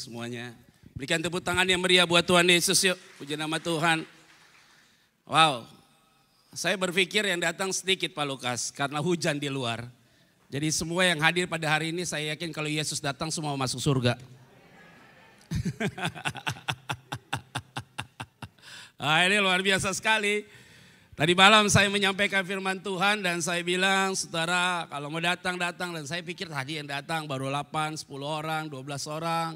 semuanya. Berikan tepuk tangan yang meriah buat Tuhan Yesus yuk. Puji nama Tuhan. Wow, saya berpikir yang datang sedikit Pak Lukas karena hujan di luar. Jadi semua yang hadir pada hari ini saya yakin kalau Yesus datang semua masuk surga. Ini luar biasa sekali. Tadi malam saya menyampaikan firman Tuhan dan saya bilang, saudara kalau mau datang dan saya pikir tadi yang datang baru 8, 10 orang, 12 orang.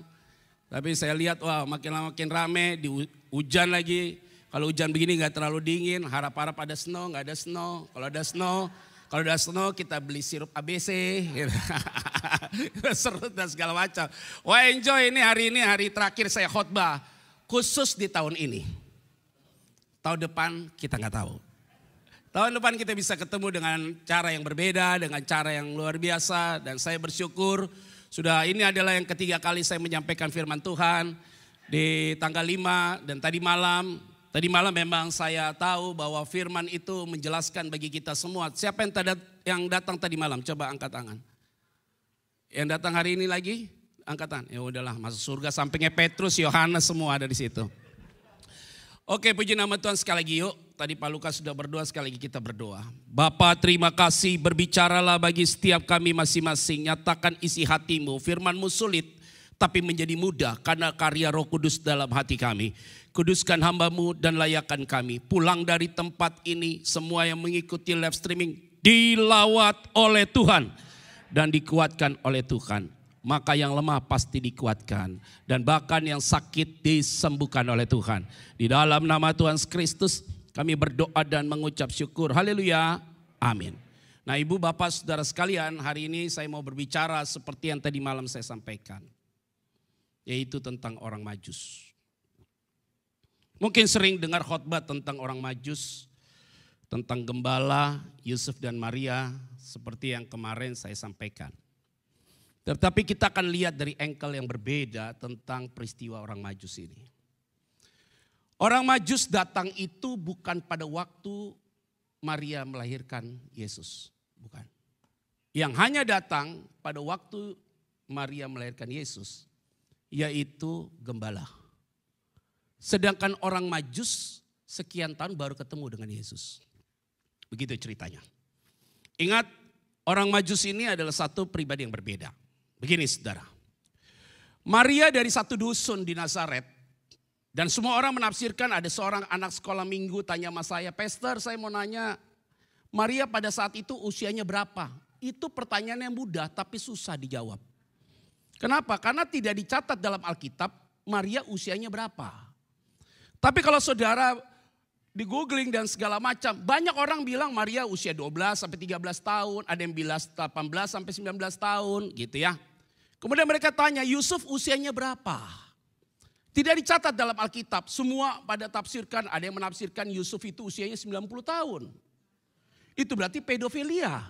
Tapi saya lihat wah makin lama makin rame, di hujan lagi. Kalau hujan begini gak terlalu dingin, harap-harap ada snow, gak ada snow. Kalau ada snow kita beli sirup ABC. Gitu. Seru dan segala macam. Wah enjoy ini hari terakhir saya khotbah khusus di tahun ini. Tahun depan kita gak tahu. Tahun depan kita bisa ketemu dengan cara yang berbeda, dengan cara yang luar biasa. Dan saya bersyukur ini adalah yang ketiga kali saya menyampaikan firman Tuhan di tanggal 5 dan tadi malam. Tadi malam memang saya tahu bahwa firman itu menjelaskan bagi kita semua. Siapa yang datang tadi malam? Coba angkat tangan. Yang datang hari ini lagi? Angkat tangan. Ya udahlah masuk surga sampingnya Petrus, Yohanes semua ada di situ. Oke, puji nama Tuhan sekali lagi yuk. Tadi Pak Lukas sudah berdoa, sekali lagi kita berdoa. Bapa terima kasih, berbicaralah bagi setiap kami masing-masing. Nyatakan isi hatimu, firman-Mu sulit tapi menjadi mudah karena karya Roh Kudus dalam hati kami. Kuduskan hamba-Mu dan layakan kami. Pulang dari tempat ini, semua yang mengikuti live streaming dilawat oleh Tuhan dan dikuatkan oleh Tuhan. Maka yang lemah pasti dikuatkan. Dan bahkan yang sakit disembuhkan oleh Tuhan. Di dalam nama Tuhan Kristus kami berdoa dan mengucap syukur. Haleluya. Amin. Nah ibu bapak saudara sekalian, hari ini saya mau berbicara seperti yang tadi malam saya sampaikan. Yaitu tentang orang Majus. Mungkin sering dengar khotbah tentang orang Majus. Tentang gembala, Yusuf dan Maria. Seperti yang kemarin saya sampaikan. Tetapi kita akan lihat dari angle yang berbeda tentang peristiwa orang Majus ini. Orang Majus datang itu bukan pada waktu Maria melahirkan Yesus. Bukan. Yang hanya datang pada waktu Maria melahirkan Yesus. Yaitu gembala. Sedangkan orang Majus sekian tahun baru ketemu dengan Yesus. Begitu ceritanya. Ingat orang Majus ini adalah satu pribadi yang berbeda. Begini saudara. Maria dari satu dusun di Nazaret. Dan semua orang menafsirkan ada seorang anak sekolah minggu tanya sama saya. Pastor saya mau nanya. Maria pada saat itu usianya berapa? Itu pertanyaan yang mudah tapi susah dijawab. Kenapa? Karena tidak dicatat dalam Alkitab Maria usianya berapa. Tapi kalau saudara di googling dan segala macam. Banyak orang bilang Maria usia 12 sampai 13 tahun. Ada yang bilang 18 sampai 19 tahun gitu ya. Kemudian mereka tanya Yusuf usianya berapa? Tidak dicatat dalam Alkitab. Semua pada tafsirkan, ada yang menafsirkan Yusuf itu usianya 90 tahun. Itu berarti pedofilia.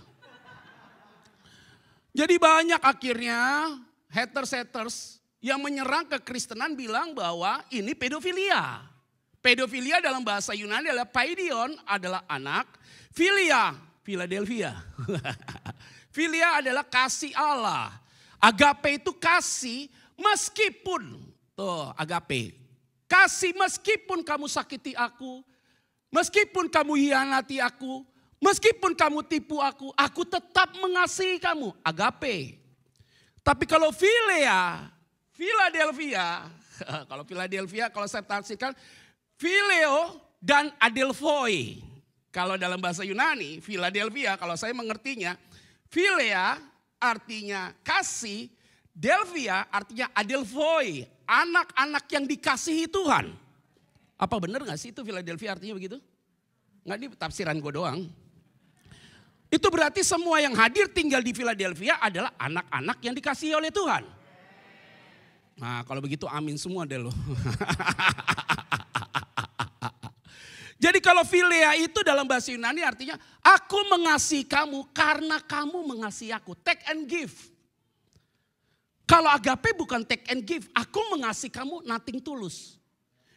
Jadi banyak akhirnya haters yang menyerang kekristenan bilang bahwa ini pedofilia. Pedofilia dalam bahasa Yunani adalah paidion, adalah anak. Philia, Philadelphia. Philia adalah kasih Allah. Agape itu kasih meskipun. Tuh agape. Kasih meskipun kamu sakiti aku. Meskipun kamu hianati aku. Meskipun kamu tipu aku tetap mengasihi kamu. Agape. Tapi kalau Philia, Philadelphia. Kalau Philadelphia, kalau saya tafsirkan. Phileo dan Adelphoi. Kalau dalam bahasa Yunani, Philadelphia kalau saya mengertinya. Philia artinya kasih. Delphia artinya Adelphoi, anak-anak yang dikasihi Tuhan. Apa benar gak sih itu Philadelphia artinya begitu? Nggak, ini tafsiran gue doang. Itu berarti semua yang hadir tinggal di Philadelphia adalah anak-anak yang dikasihi oleh Tuhan. Nah kalau begitu amin semua deh lo. Jadi kalau philia itu dalam bahasa Yunani artinya aku mengasihi kamu karena kamu mengasihi aku. Take and give. Kalau agape bukan take and give. Aku mengasihi kamu nothing tulus.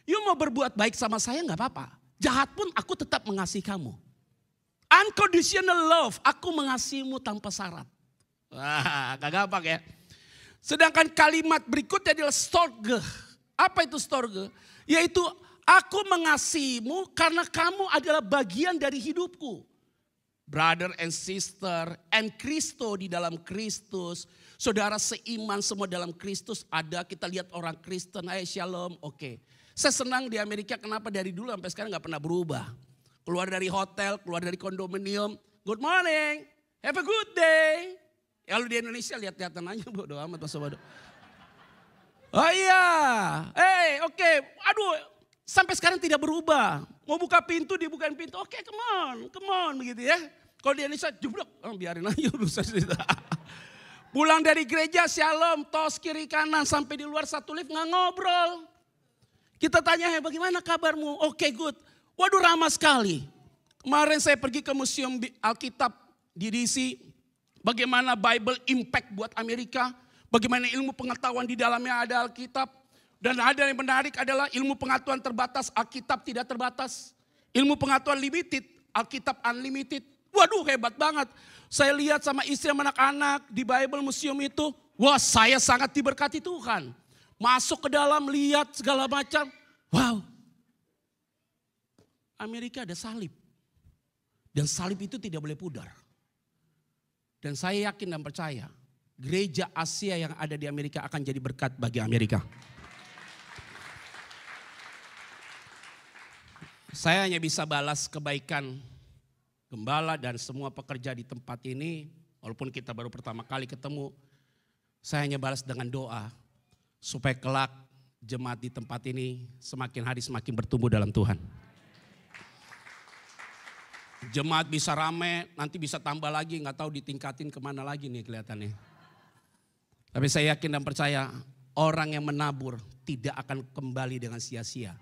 You mau berbuat baik sama saya gak apa-apa. Jahat pun aku tetap mengasihi kamu. Unconditional love. Aku mengasihimu tanpa syarat. Wah gak gampang ya. Sedangkan kalimat berikutnya adalah storge. Apa itu storge? Yaitu aku mengasihimu karena kamu adalah bagian dari hidupku. Brother and sister and Kristo di dalam Kristus. Saudara seiman semua dalam Kristus ada. Kita lihat orang Kristen, hai shalom, oke. Saya senang di Amerika kenapa dari dulu sampai sekarang gak pernah berubah. Keluar dari hotel, keluar dari kondominium. Good morning, have a good day. Ya lu di Indonesia lihat-lihatan aja bodo amat Mas Bodo. Oh iya, oke. Aduh, sampai sekarang tidak berubah. Mau buka pintu, dibukain pintu. Oke, come on, begitu ya. Kalau di Indonesia, jublok, biarin aja urusan kita. Pulang dari gereja, shalom, tos kiri kanan. Sampai di luar satu lift, nggak ngobrol. Kita tanya, bagaimana kabarmu? Oke, good. Waduh, ramah sekali. Kemarin saya pergi ke Museum Alkitab di DC. Bagaimana Bible impact buat Amerika. Bagaimana ilmu pengetahuan di dalamnya ada Alkitab. Dan ada yang menarik adalah ilmu pengetahuan terbatas, Alkitab tidak terbatas. Ilmu pengetahuan limited, Alkitab unlimited. Waduh hebat banget. Saya lihat sama istri sama anak-anak di Bible Museum itu. Wah saya sangat diberkati Tuhan. Masuk ke dalam lihat segala macam. Wow. Amerika ada salib. Dan salib itu tidak boleh pudar. Dan saya yakin dan percaya. Gereja Asia yang ada di Amerika akan jadi berkat bagi Amerika. Saya hanya bisa balas kebaikan gembala dan semua pekerja di tempat ini. Walaupun kita baru pertama kali ketemu. Saya hanya balas dengan doa. Supaya kelak jemaat di tempat ini semakin hari semakin bertumbuh dalam Tuhan. Jemaat bisa rame, nanti bisa tambah lagi. Gak tahu ditingkatin kemana lagi nih kelihatannya. Tapi saya yakin dan percaya orang yang menabur tidak akan kembali dengan sia-sia.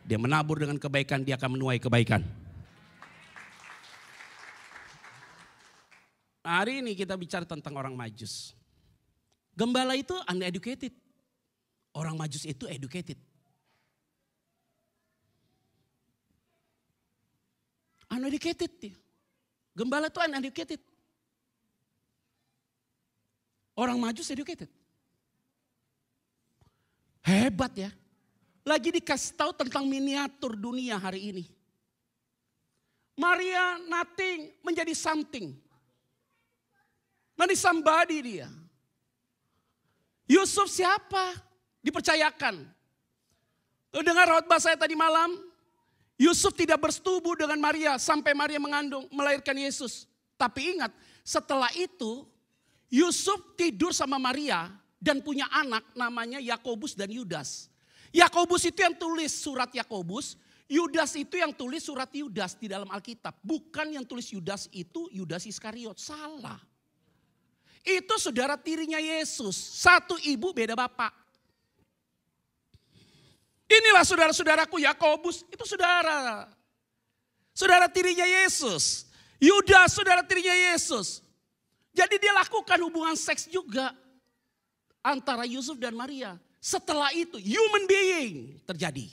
Dia menabur dengan kebaikan, dia akan menuai kebaikan. Hari ini kita bicara tentang orang Majus. Gembala itu uneducated. Orang Majus itu educated. Uneducated dia. Gembala itu uneducated. Orang Majus educated. Hebat ya. Lagi dikasih tahu tentang miniatur dunia hari ini. Maria nothing menjadi something. Menjadi somebody dia. Yusuf siapa? Dipercayakan. Dengar khotbah saya tadi malam. Yusuf tidak bersetubuh dengan Maria sampai Maria mengandung, melahirkan Yesus. Tapi ingat, setelah itu Yusuf tidur sama Maria dan punya anak namanya Yakobus dan Yudas. Yakobus itu yang tulis surat Yakobus, Yudas itu yang tulis surat Yudas di dalam Alkitab. Bukan yang tulis Yudas itu Yudas Iskariot, salah. Itu saudara tirinya Yesus, satu ibu beda bapak. Inilah saudara-saudaraku Yakobus, itu saudara. Saudara tirinya Yesus. Yudas saudara tirinya Yesus. Jadi dia lakukan hubungan seks juga antara Yusuf dan Maria. Setelah itu human being terjadi.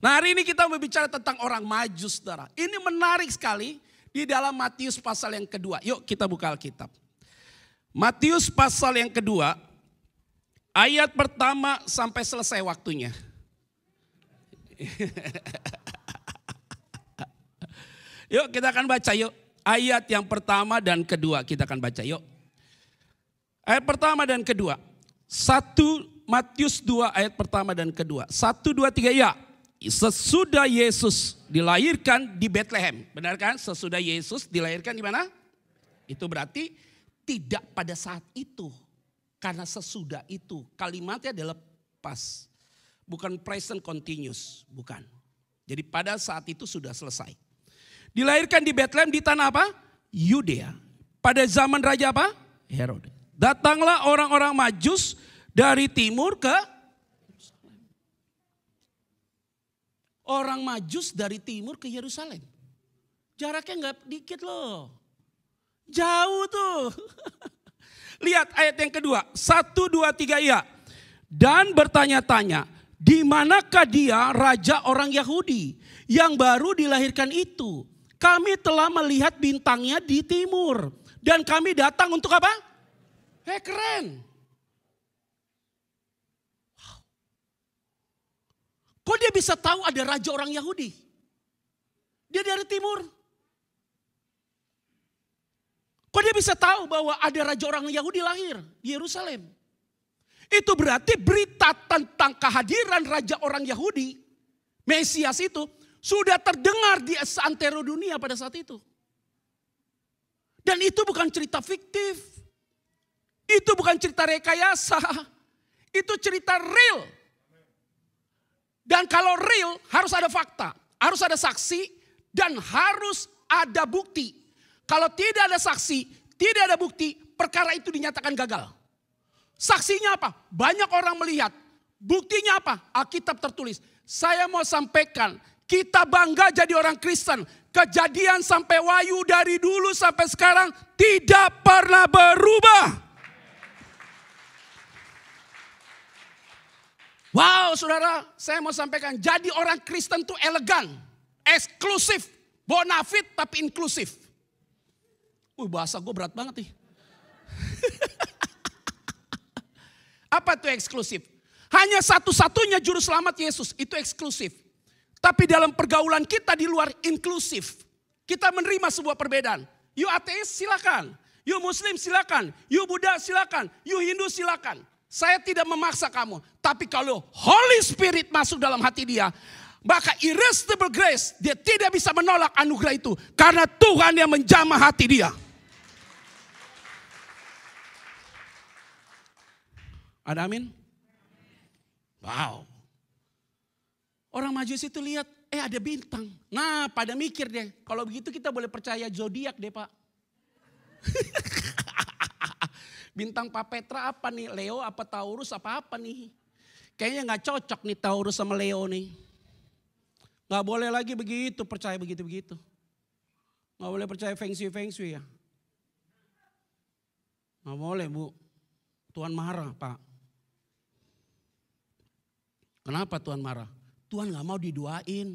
Nah hari ini kita berbicara tentang orang Majus saudara. Ini menarik sekali di dalam Matius pasal yang kedua. Yuk kita buka Alkitab. Matius pasal yang kedua. Ayat pertama sampai selesai waktunya. Yuk kita akan baca yuk. Ayat yang pertama dan kedua kita akan baca yuk. Ayat pertama dan kedua. 1 Matius 2 ayat pertama dan kedua. 1, 2, 3 ya. Sesudah Yesus dilahirkan di Bethlehem. Benar kan? Sesudah Yesus dilahirkan di mana? Itu berarti tidak pada saat itu. Karena sesudah itu. Kalimatnya adalah pas. Bukan present continuous. Bukan. Jadi pada saat itu sudah selesai. Dilahirkan di Bethlehem di tanah apa? Yudea. Pada zaman raja apa? Herodes. Datanglah orang-orang Majus dari timur ke Yerusalem. Orang Majus dari timur ke Yerusalem. Jaraknya nggak dikit loh. Jauh tuh. Lihat ayat yang kedua. 1, 2, 3 ya. Dan bertanya-tanya. Di manakah dia raja orang Yahudi yang baru dilahirkan itu? Kami telah melihat bintangnya di timur. Dan kami datang untuk apa? Keren. Kok dia bisa tahu ada raja orang Yahudi? Dia dari timur. Kok dia bisa tahu bahwa ada raja orang Yahudi lahir di Yerusalem? Itu berarti berita tentang kehadiran raja orang Yahudi, Mesias itu, sudah terdengar di seantero dunia pada saat itu. Dan itu bukan cerita fiktif. Itu bukan cerita rekayasa. Itu cerita real. Dan kalau real harus ada fakta, harus ada saksi, dan harus ada bukti. Kalau tidak ada saksi, tidak ada bukti, perkara itu dinyatakan gagal. Saksinya apa? Banyak orang melihat. Buktinya apa? Alkitab tertulis. Saya mau sampaikan, kita bangga jadi orang Kristen. Kejadian sampai Wahyu dari dulu sampai sekarang tidak pernah berubah. Wow saudara, saya mau sampaikan, jadi orang Kristen tuh elegan, eksklusif, bonafit tapi inklusif. Bahasa gue berat banget nih. Apa tuh eksklusif? Hanya satu-satunya juru selamat Yesus, itu eksklusif. Tapi dalam pergaulan kita di luar inklusif. Kita menerima sebuah perbedaan. You ateis silakan, you Muslim silakan, you Buddha silakan, you Hindu silakan. Saya tidak memaksa kamu. Tapi kalau Holy Spirit masuk dalam hati dia, maka irresistible grace, dia tidak bisa menolak anugerah itu. Karena Tuhan yang menjamah hati dia. Ada amin? Wow. Orang Majusi itu lihat, ada bintang. Nah pada mikir deh, kalau begitu kita boleh percaya zodiak deh Pak. Bintang Pak Petra apa nih? Leo apa Taurus apa nih? Kayaknya gak cocok nih Taurus sama Leo nih. Gak boleh lagi begitu, percaya begitu-begitu. Gak boleh percaya feng shui ya. Gak boleh Bu. Tuhan marah Pak. Kenapa Tuhan marah? Tuhan gak mau diduain.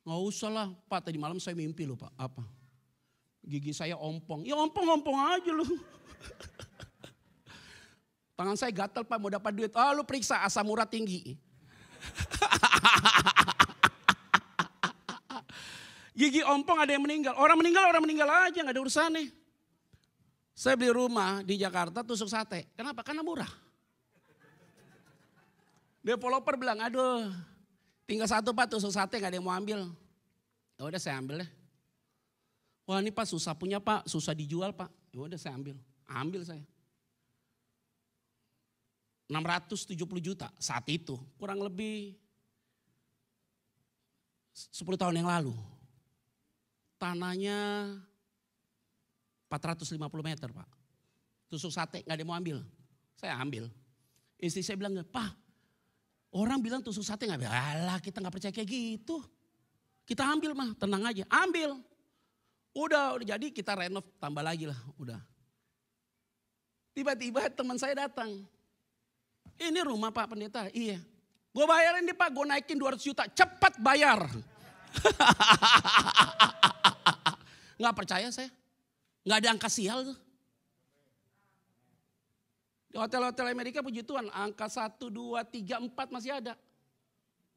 Gak usah lah Pak, tadi malam saya mimpi loh Pak. Apa? Gigi saya ompong. Ya ompong-ompong aja lu. Tangan saya gatal Pak, mau dapat duit. Lu periksa asam urat tinggi. Gigi ompong ada yang meninggal. Orang meninggal aja, gak ada urusannya. Saya beli rumah di Jakarta tusuk sate. Kenapa? Karena murah. Developer bilang, aduh tinggal satu Pak tusuk sate gak ada yang mau ambil. Ya udah saya ambil deh. Wah ini Pak susah punya Pak, susah dijual Pak. Ya udah saya ambil. Ambil saya. 670 juta saat itu. Kurang lebih 10 tahun yang lalu. Tanahnya 450 meter Pak. Tusuk sate gak ada yang mau ambil. Saya ambil. Istri saya bilang, Pak orang bilang tusuk sate gak ambil. Alah kita gak percaya kayak gitu. Kita ambil mah, tenang aja. Ambil. Udah jadi kita renov tambah lagi lah, udah. Tiba-tiba teman saya datang. Ini rumah Pak Pendeta, iya. Gue bayarin deh Pak, gue naikin 200 juta, cepat bayar. Gak percaya saya, gak ada angka sial tuh. Di hotel-hotel Amerika puji Tuhan, angka 1, 2, 3, 4 masih ada.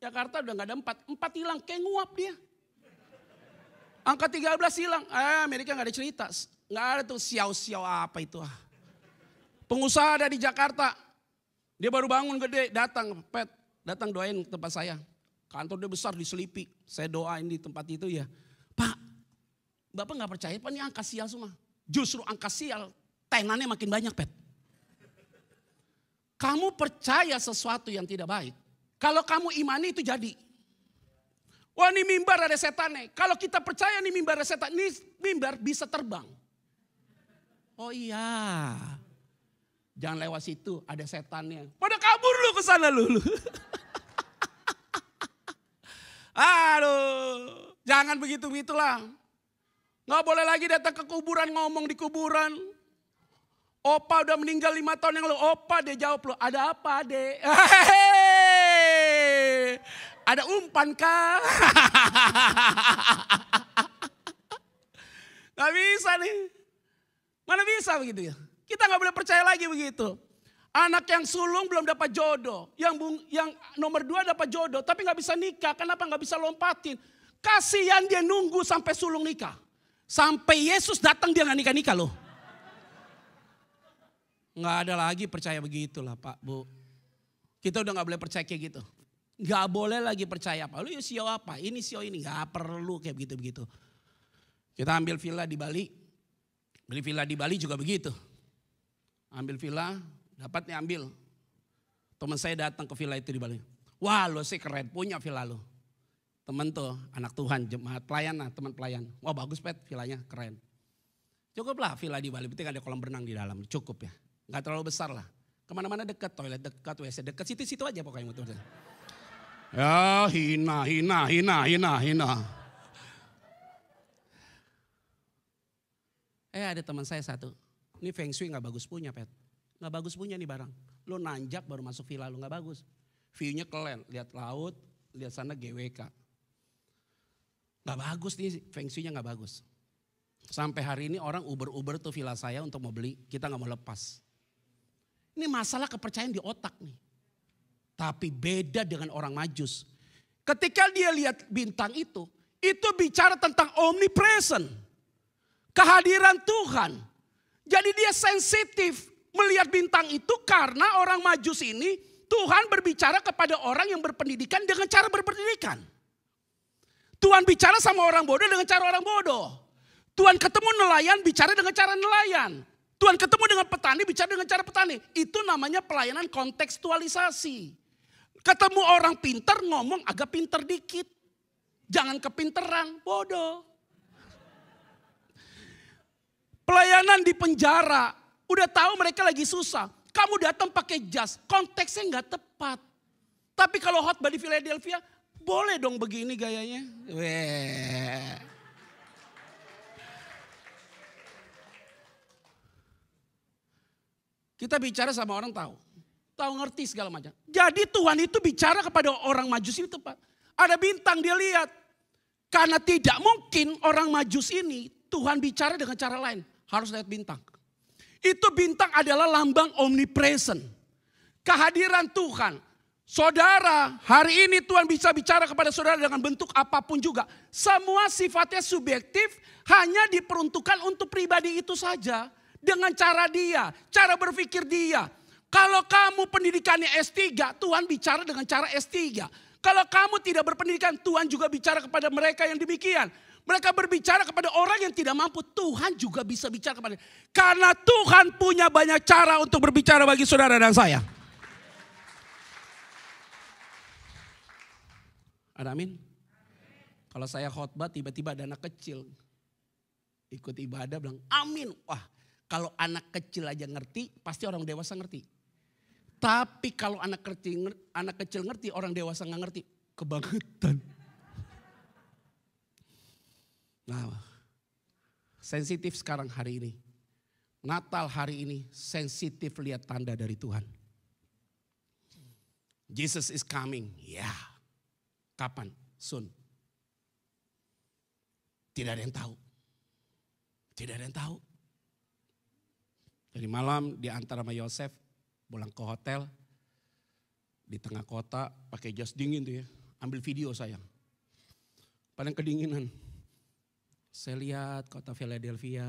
Jakarta udah gak ada 4 hilang, kayak nguap dia. Angka 13 hilang, Amerika gak ada cerita. Gak ada tuh siau-siau apa itu. Pengusaha ada di Jakarta. Dia baru bangun gede, datang doain ke tempat saya. Kantor dia besar di Selipi. Saya doain di tempat itu ya. Pak, Bapak gak percaya Pak ini angka sial semua. Justru angka sial, tenannya makin banyak Pet. Kamu percaya sesuatu yang tidak baik. Kalau kamu imani itu jadi. Wah ini mimbar ada setannya. Kalau kita percaya nih mimbar ada setan, ini mimbar bisa terbang. Oh iya. Jangan lewat situ, ada setannya. Pada kabur lu ke sana lu. Aduh, jangan begitu-begitulah. Nggak boleh lagi datang ke kuburan ngomong di kuburan. Opa udah meninggal 5 tahun yang lalu. Opa dia jawab lu, ada apa adek? Ada umpan kah? Gak bisa nih. Mana bisa begitu ya? Kita gak boleh percaya lagi begitu. Anak yang sulung belum dapat jodoh. Yang nomor 2 dapat jodoh tapi gak bisa nikah. Kenapa gak bisa lompatin? Kasihan dia nunggu sampai sulung nikah. Sampai Yesus datang dia gak nikah-nikah loh. Gak ada lagi percaya begitulah Pak Bu. Kita udah gak boleh percaya kayak gitu. Gak boleh lagi percaya apa. Lu ya sio apa, ini sio ini. Gak perlu kayak begitu-begitu. Kita ambil villa di Bali. Beli villa di Bali juga begitu. Ambil villa. Dapat nih ambil. Teman saya datang ke villa itu di Bali. Wah lo sih keren punya villa lo. Temen tuh anak Tuhan jemaat pelayan lah teman pelayan. Wah bagus Pet villanya keren. Cukuplah villa di Bali. Penting ada kolam renang di dalam. Cukup ya. Gak terlalu besar lah. Kemana-mana dekat toilet dekat WC dekat situ-situ aja pokoknya. Ya hina. Ada teman saya satu. Ini feng shui gak bagus punya Pet. Gak bagus punya nih barang. Lo nanjak baru masuk villa lo gak bagus. View-nya keren. Lihat laut, lihat sana GWK. Gak bagus nih feng shui-nya gak bagus. Sampai hari ini orang Uber tuh villa saya untuk mau beli. Kita gak mau lepas. Ini masalah kepercayaan di otak nih. Tapi beda dengan orang Majus. Ketika dia lihat bintang itu bicara tentang omnipresent. Kehadiran Tuhan. Jadi dia sensitif. Melihat bintang itu karena orang Majus ini Tuhan berbicara kepada orang yang berpendidikan dengan cara berpendidikan. Tuhan bicara sama orang bodoh dengan cara orang bodoh. Tuhan ketemu nelayan bicara dengan cara nelayan. Tuhan ketemu dengan petani bicara dengan cara petani. Itu namanya pelayanan kontekstualisasi. Ketemu orang pintar ngomong agak pintar dikit. Jangan kepinteran, bodoh. Pelayanan di penjara. Udah tahu mereka lagi susah. Kamu datang pakai jas. Konteksnya gak tepat. Tapi kalau khotbah di Philadelphia. Boleh dong begini gayanya. Kita bicara sama orang tahu. Tahu ngerti segala macam. Jadi Tuhan itu bicara kepada orang Majus itu tepat. Ada bintang dia lihat. Karena tidak mungkin orang Majus ini. Tuhan bicara dengan cara lain. Harus lihat bintang. Itu bintang adalah lambang omnipresent. Kehadiran Tuhan. Saudara, hari ini Tuhan bisa bicara kepada saudara dengan bentuk apapun juga. Semua sifatnya subjektif, hanya diperuntukkan untuk pribadi itu saja. Dengan cara dia, cara berpikir dia. Kalau kamu pendidikannya S3, Tuhan bicara dengan cara S3. Kalau kamu tidak berpendidikan, Tuhan juga bicara kepada mereka yang demikian. Mereka berbicara kepada orang yang tidak mampu. Tuhan juga bisa bicara kepada. Karena Tuhan punya banyak cara untuk berbicara bagi saudara dan saya. Ada amin? Kalau saya khotbah tiba-tiba ada anak kecil. Ikut ibadah bilang amin. Wah kalau anak kecil aja ngerti pasti orang dewasa ngerti. Tapi kalau anak kecil ngerti orang dewasa gak ngerti. Kebangetan. Nah, sensitif sekarang hari ini. Natal hari ini sensitif lihat tanda dari Tuhan. Jesus is coming. Ya. Kapan? Soon. Tidak ada yang tahu. Tidak ada yang tahu. Jadi malam diantar sama Yosef pulang ke hotel. Di tengah kota pakai jas dingin tuh ya. Ambil video sayang. Paling kedinginan. Saya lihat kota Philadelphia,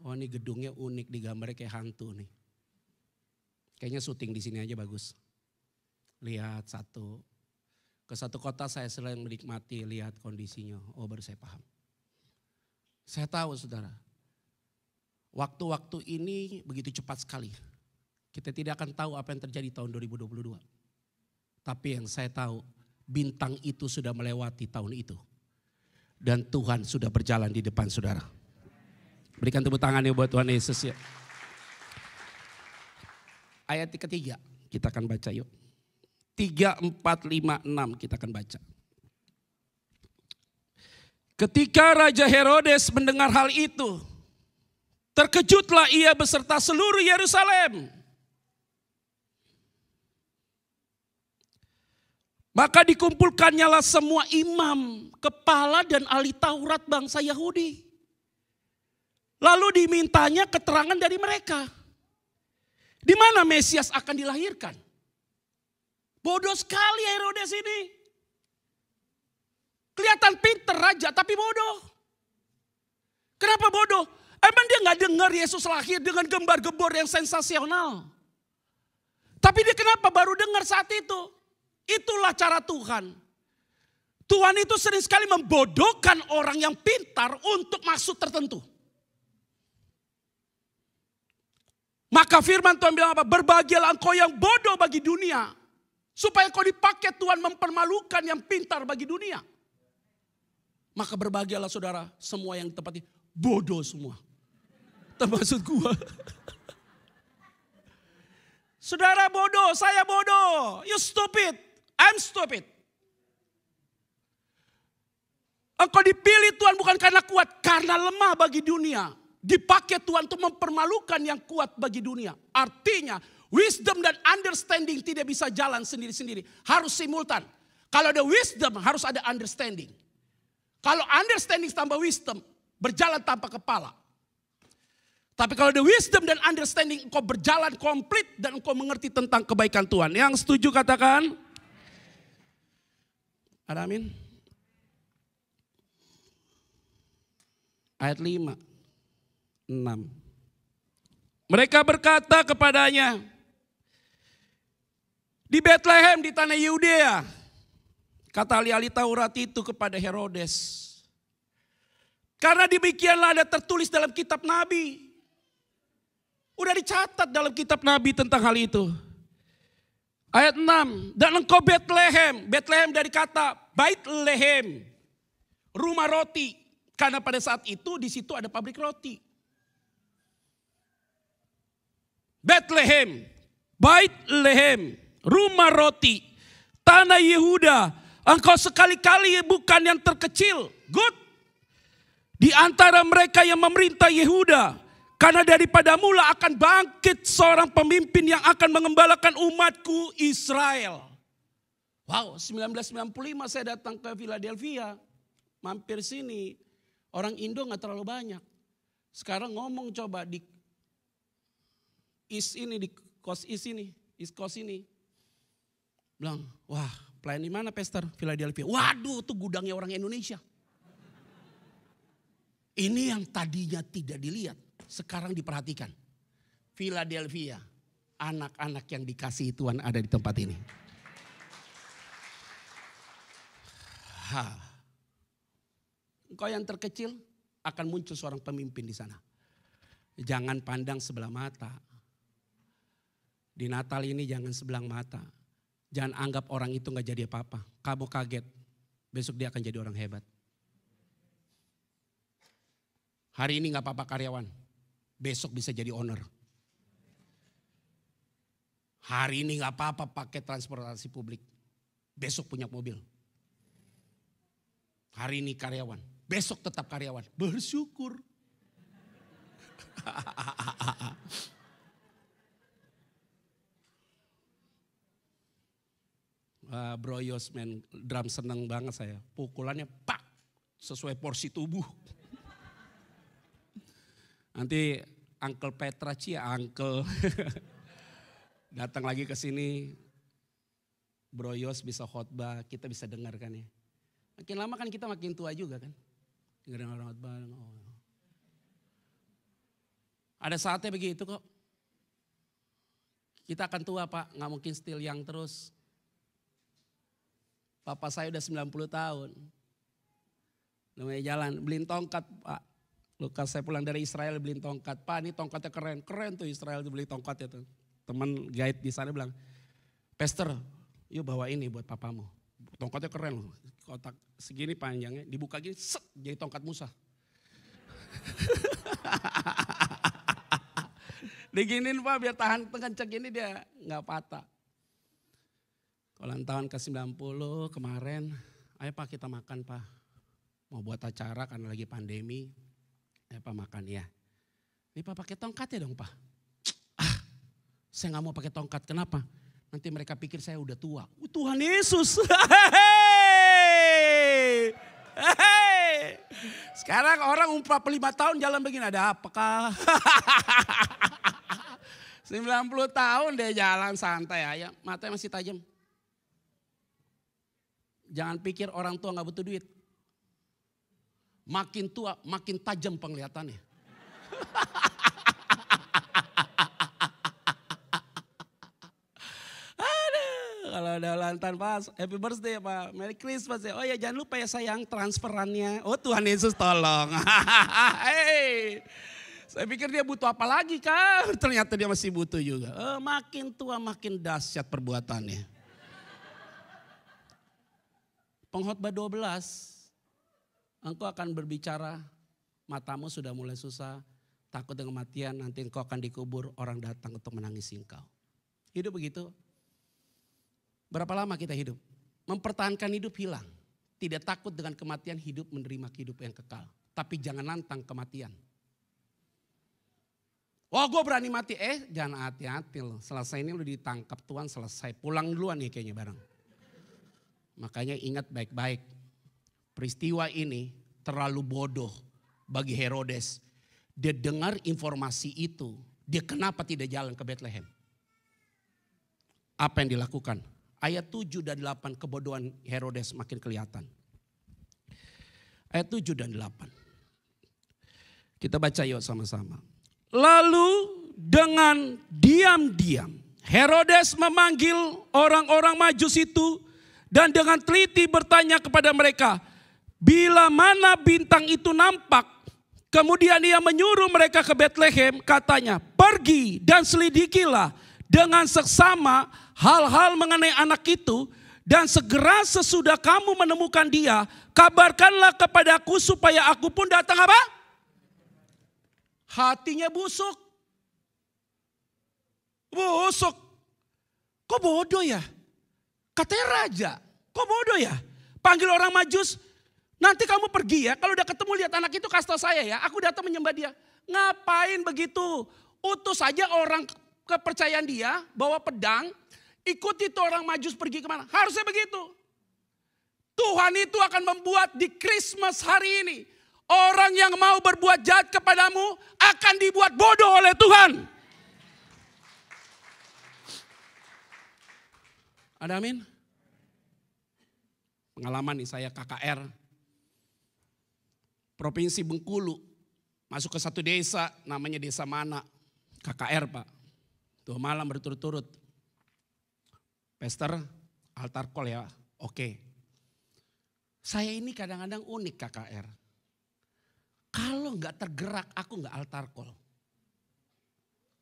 oh ini gedungnya unik, digambarnya kayak hantu nih. Kayaknya syuting di sini aja bagus. Lihat satu, ke satu kota saya selain menikmati lihat kondisinya, oh baru saya paham. Saya tahu saudara, waktu-waktu ini begitu cepat sekali. Kita tidak akan tahu apa yang terjadi tahun 2022. Tapi yang saya tahu, bintang itu sudah melewati tahun itu. Dan Tuhan sudah berjalan di depan saudara. Berikan tepuk tangan ya buat Tuhan Yesus ya. Ayat ketiga kita akan baca yuk. 3, 4, 5, 6 kita akan baca. Ketika Raja Herodes mendengar hal itu. Terkejutlah ia beserta seluruh Yerusalem. Maka dikumpulkannyalah semua imam, kepala dan ahli Taurat bangsa Yahudi. Lalu dimintanya keterangan dari mereka. Di mana Mesias akan dilahirkan? Bodoh sekali Herodes ini. Kelihatan pinter raja tapi bodoh. Kenapa bodoh? Emang dia gak dengar Yesus lahir dengan gembar-gembor yang sensasional? Tapi dia kenapa baru dengar saat itu? Itulah cara Tuhan. Tuhan itu sering sekali membodohkan orang yang pintar untuk maksud tertentu. Maka firman Tuhan bilang apa? Berbahagialah engkau yang bodoh bagi dunia. Supaya kau dipakai Tuhan mempermalukan yang pintar bagi dunia. Maka berbahagialah saudara, semua yang tepatnya bodoh semua. Termasuk gua. Saudara bodoh, saya bodoh. You stupid, I'm stupid. Engkau dipilih Tuhan bukan karena kuat, karena lemah bagi dunia. Dipakai Tuhan untuk mempermalukan yang kuat bagi dunia. Artinya wisdom dan understanding tidak bisa jalan sendiri-sendiri. Harus simultan. Kalau ada wisdom harus ada understanding. Kalau understanding tambah wisdom, berjalan tanpa kepala. Tapi kalau ada wisdom dan understanding, engkau berjalan komplit dan engkau mengerti tentang kebaikan Tuhan. Yang setuju katakan. Ada amin. Ayat 5, 6. Mereka berkata kepadanya, di Betlehem di tanah Yudea, kata ahli-ahli Taurat itu kepada Herodes. Karena demikianlah ada tertulis dalam kitab Nabi. Udah dicatat dalam kitab Nabi tentang hal itu. Ayat 6. Dan engkau Betlehem. Betlehem dari kata Bait Lehem. Rumah roti. Karena pada saat itu di situ ada pabrik roti. Betlehem. Bait Lehem. Rumah roti. Tanah Yehuda. Engkau sekali-kali bukan yang terkecil. Good. Di antara mereka yang memerintah Yehuda. Karena daripada mula akan bangkit seorang pemimpin yang akan mengembalakan umatku Israel. Wow, 1995 saya datang ke Philadelphia. Mampir sini. Orang Indo gak terlalu banyak. Sekarang ngomong coba di East ini, di Coast East ini. East Coast ini. Bilang, wah pelayan di mana Pastor? Philadelphia. Waduh, itu gudangnya orang Indonesia. Ini yang tadinya tidak dilihat. Sekarang diperhatikan. Philadelphia, anak-anak yang dikasihi Tuhan ada di tempat ini. Engkau yang terkecil akan muncul seorang pemimpin di sana. Jangan pandang sebelah mata. Di Natal ini jangan sebelah mata. Jangan anggap orang itu gak jadi apa-apa. Kamu kaget, besok dia akan jadi orang hebat. Hari ini gak apa-apa karyawan. Besok bisa jadi owner. Hari ini gak apa-apa pakai transportasi publik. Besok punya mobil. Hari ini karyawan. Besok tetap karyawan. Bersyukur. Bro Yosman, drum seneng banget saya. Pukulannya pak, sesuai porsi tubuh. Nanti Uncle Petra Uncle datang lagi ke sini, Bro Yos bisa khotbah, kita bisa dengarkan ya. Makin lama kan kita makin tua juga kan, dengerin orang khotbah. Oh. Ada saatnya begitu kok. Kita akan tua Pak, nggak mungkin still young terus. Papa saya udah 90 tahun, namanya jalan, beliin tongkat Pak. Lukas saya pulang dari Israel beliin tongkat. Pak ini tongkatnya keren. Keren tuh Israel beli tongkatnya tuh. Teman guide di sana bilang, Pastor yuk bawa ini buat papamu. Tongkatnya keren loh. Kotak segini panjangnya dibuka gini set jadi tongkat Musa. Diginin Pak biar tahan kencang ini dia gak patah. Ulang tahun ke-90 kemarin. Ayo Pak kita makan Pak. Mau buat acara karena lagi pandemi. Pak makan ya. Ini Pak pakai tongkat ya dong Pak. Saya gak mau pakai tongkat. Kenapa? Nanti mereka pikir saya udah tua. Tuhan Yesus. Sekarang orang 45 tahun jalan begini. Ada apakah? 90 tahun dia jalan santai aja, matanya masih tajam. Jangan pikir orang tua gak butuh duit. Makin tua, makin tajam penglihatannya. Kalau ada ulang tahun pas, happy birthday Pak, Merry Christmas ya. Oh ya jangan lupa ya sayang transferannya. Oh Tuhan Yesus tolong. Hey, saya pikir dia butuh apa lagi kan? Ternyata dia masih butuh juga. Makin tua makin dahsyat perbuatannya. Pengkhotbah 12, engkau akan berbicara, matamu sudah mulai susah, takut dengan kematian, nanti engkau akan dikubur, orang datang untuk menangisi engkau. Hidup begitu. Berapa lama kita hidup? Mempertahankan hidup hilang. Tidak takut dengan kematian, hidup menerima hidup yang kekal. Tapi jangan nantang kematian. Wah gue berani mati, jangan hati-hati loh. Selesai ini lu ditangkap Tuhan, selesai. Pulang duluan nih kayaknya bareng. Makanya ingat baik-baik. Peristiwa ini terlalu bodoh bagi Herodes. Dia dengar informasi itu, dia kenapa tidak jalan ke Bethlehem? Apa yang dilakukan? Ayat 7 dan 8 kebodohan Herodes makin kelihatan. Ayat 7 dan 8. Kita baca yuk sama-sama. Lalu dengan diam-diam Herodes memanggil orang-orang Majus itu dan dengan teliti bertanya kepada mereka, bila mana bintang itu nampak? Kemudian ia menyuruh mereka ke Bethlehem, katanya, pergi dan selidikilah dengan seksama hal-hal mengenai anak itu, dan segera sesudah kamu menemukan dia, kabarkanlah kepadaku supaya aku pun datang apa? Hatinya busuk. Busuk. Kok bodoh ya? Katanya raja. Kok bodoh ya? Panggil orang Majus, nanti kamu pergi ya, kalau udah ketemu lihat anak itu kasih tau saya ya, aku datang menyembah dia. Ngapain begitu? Utus saja orang kepercayaan dia, bawa pedang, ikuti tuh orang Majus pergi kemana. Harusnya begitu. Tuhan itu akan membuat di Christmas hari ini, orang yang mau berbuat jahat kepadamu akan dibuat bodoh oleh Tuhan. Ada amin? Pengalaman nih saya KKR. Provinsi Bengkulu. Masuk ke satu desa namanya Desa Mana. KKR Pak. 2 malam berturut-turut. Pester, altar call ya. Oke. Saya ini kadang-kadang unik KKR. Kalau nggak tergerak aku nggak altar call.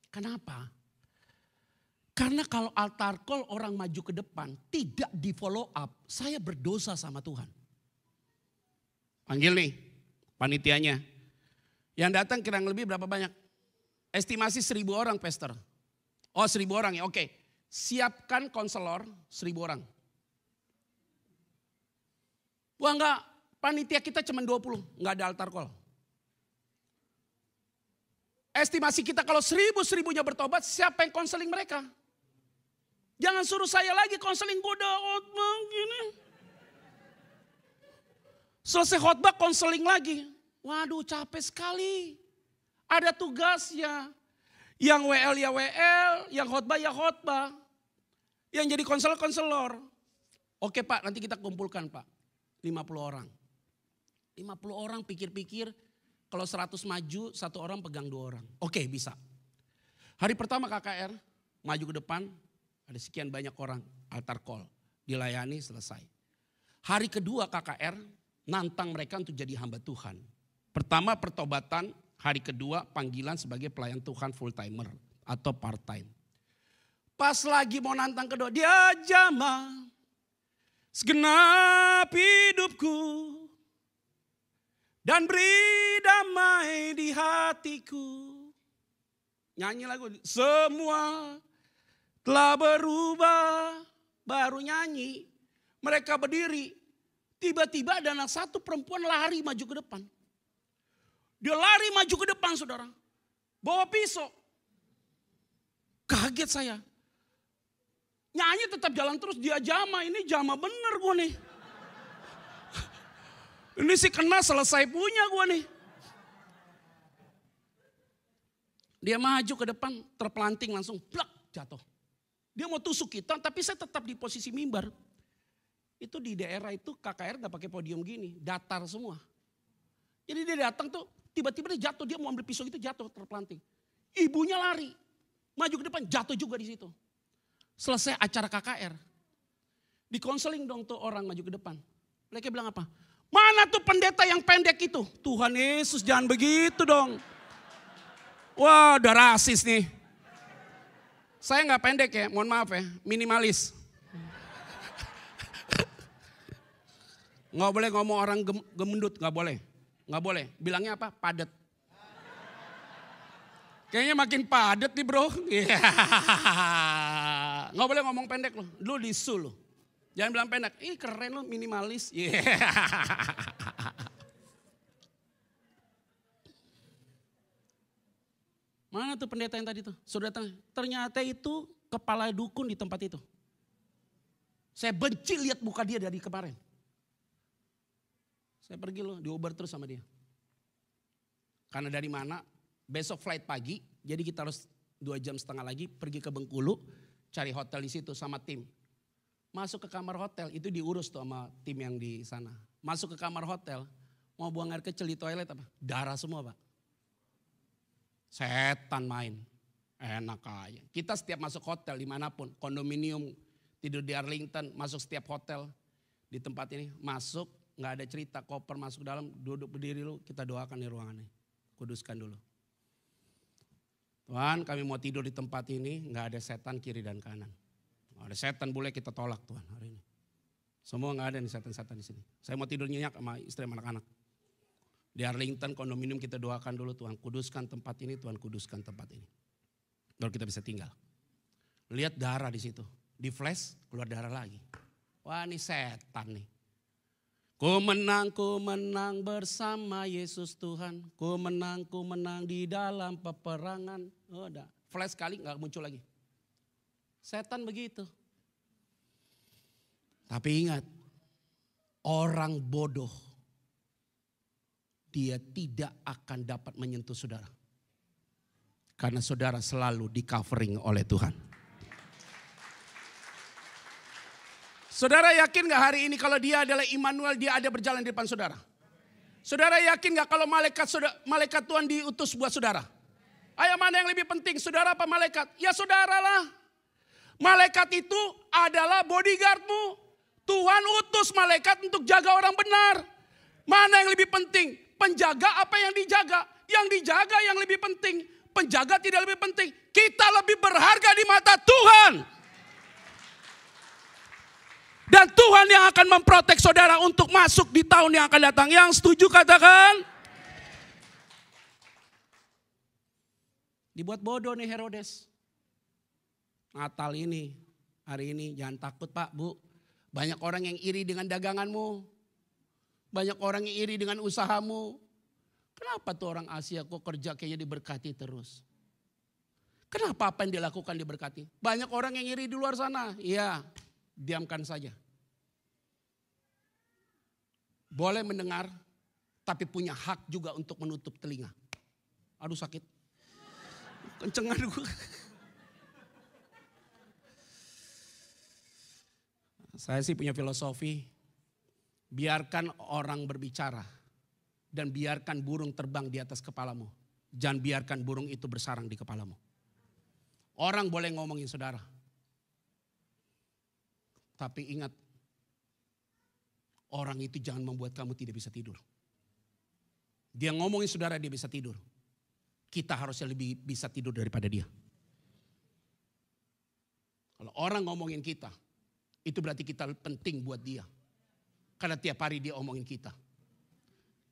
Kenapa? Karena kalau altar call orang maju ke depan tidak di follow up. Saya berdosa sama Tuhan. Panggil nih panitianya. Yang datang kurang lebih berapa banyak? Estimasi 1.000 orang pester. Oh 1.000 orang ya oke. Siapkan konselor 1.000 orang. Wah enggak, panitia kita cuma 20, enggak ada altar call. Estimasi kita kalau 1.000-1.000-nya bertobat, siapa yang konseling mereka? Jangan suruh saya lagi konseling, gue udah khotbah gini. Selesai khotbah konseling lagi. Waduh capek sekali. Ada tugasnya. Yang WL ya WL, yang khotbah ya khotbah. Yang jadi konselor. Oke Pak, nanti kita kumpulkan Pak. 50 orang. 50 orang pikir-pikir, kalau 100 maju, 1 orang pegang 2 orang. Oke bisa. Hari pertama KKR, maju ke depan, ada sekian banyak orang, altar call. Dilayani, selesai. Hari kedua KKR, nantang mereka untuk jadi hamba Tuhan. Pertama pertobatan, hari kedua panggilan sebagai pelayan Tuhan full timer atau part time. Pas lagi mau nantang kedua, dia jamah segenap hidupku dan beri damai di hatiku. Nyanyi lagu, semua telah berubah, baru nyanyi. Mereka berdiri, tiba-tiba ada anak satu perempuan lari maju ke depan. Dia lari maju ke depan saudara, bawa pisau. Kaget saya. Nyanyi tetap jalan terus, dia jama, ini jama bener gue nih. Ini sih kena selesai punya gue nih. Dia maju ke depan, terpelanting langsung plak jatuh. Dia mau tusuk kita, tapi saya tetap di posisi mimbar. Itu di daerah itu KKR gak pakai podium gini, datar semua. Jadi dia datang tuh, tiba-tiba dia jatuh, dia mau ambil pisau itu jatuh, terpelanting. Ibunya lari, maju ke depan, jatuh juga di situ. Selesai acara KKR, di konseling dong tuh orang maju ke depan. Mereka bilang apa? Mana tuh pendeta yang pendek itu? Tuhan Yesus jangan begitu dong. Wah udah rasis nih. Saya gak pendek ya, mohon maaf ya, minimalis. Gak boleh ngomong orang gemendut, gak boleh. Gak boleh, bilangnya apa? Padet. Kayaknya makin padet nih bro. Gak boleh ngomong pendek loh, lu disu loh. Jangan bilang pendek, ih keren loh minimalis. Mana tuh pendeta yang tadi tuh? Sudah datang. Ternyata itu kepala dukun di tempat itu. Saya benci lihat muka dia dari kemarin. Saya pergi loh, diobar terus sama dia. Karena dari mana? Besok flight pagi, jadi kita harus 2,5 jam lagi pergi ke Bengkulu, cari hotel di situ sama tim. Masuk ke kamar hotel, itu diurus tuh sama tim yang di sana. Masuk ke kamar hotel, mau buang air kecil di toilet apa? Darah semua Pak. Setan main, enak aja. Kita setiap masuk hotel dimanapun, kondominium, tidur di Arlington, masuk setiap hotel di tempat ini, masuk gak ada cerita, koper masuk dalam, duduk berdiri lu, kita doakan di ruangan ini. Kuduskan dulu. Tuhan kami mau tidur di tempat ini, gak ada setan kiri dan kanan. Gak ada setan boleh kita tolak Tuhan hari ini. Semua gak ada nih setan-setan di sini. Saya mau tidur nyenyak sama istri sama anak-anak. Di Arlington kondominium kita doakan dulu Tuhan kuduskan tempat ini, Tuhan kuduskan tempat ini. Baru kita bisa tinggal. Lihat darah di situ, di flash keluar darah lagi. Wah ini setan nih. Ku menang bersama Yesus Tuhan. Ku menang di dalam peperangan. Oh, udah. Flash kali gak muncul lagi. Setan begitu. Tapi ingat, orang bodoh dia tidak akan dapat menyentuh saudara. Karena saudara selalu di covering oleh Tuhan. Saudara yakin gak hari ini kalau dia adalah Immanuel, dia ada berjalan di depan saudara? Saudara yakin gak kalau malaikat Tuhan diutus buat saudara? Ayo mana yang lebih penting, saudara apa malaikat? Ya saudara lah. Malaikat itu adalah bodyguardmu. Tuhan utus malaikat untuk jaga orang benar. Mana yang lebih penting? Penjaga apa yang dijaga? Yang dijaga yang lebih penting. Penjaga tidak lebih penting. Kita lebih berharga di mata Tuhan. Dan Tuhan yang akan memprotek saudara untuk masuk di tahun yang akan datang. Yang setuju katakan. Dibuat bodoh nih Herodes. Natal ini, hari ini jangan takut Pak, Bu. Banyak orang yang iri dengan daganganmu. Banyak orang yang iri dengan usahamu. Kenapa tuh orang Asia kok kerja kayaknya diberkati terus? Kenapa apa yang dilakukan diberkati? Banyak orang yang iri di luar sana. Iya, diamkan saja. Boleh mendengar, tapi punya hak juga untuk menutup telinga. Aduh sakit. Kenceng aduh. Saya sih punya filosofi, biarkan orang berbicara dan biarkan burung terbang di atas kepalamu. Jangan biarkan burung itu bersarang di kepalamu. Orang boleh ngomongin saudara. Tapi ingat, orang itu jangan membuat kamu tidak bisa tidur. Dia ngomongin saudara dia bisa tidur. Kita harusnya lebih bisa tidur daripada dia. Kalau orang ngomongin kita, itu berarti kita penting buat dia. Karena tiap hari dia omongin kita.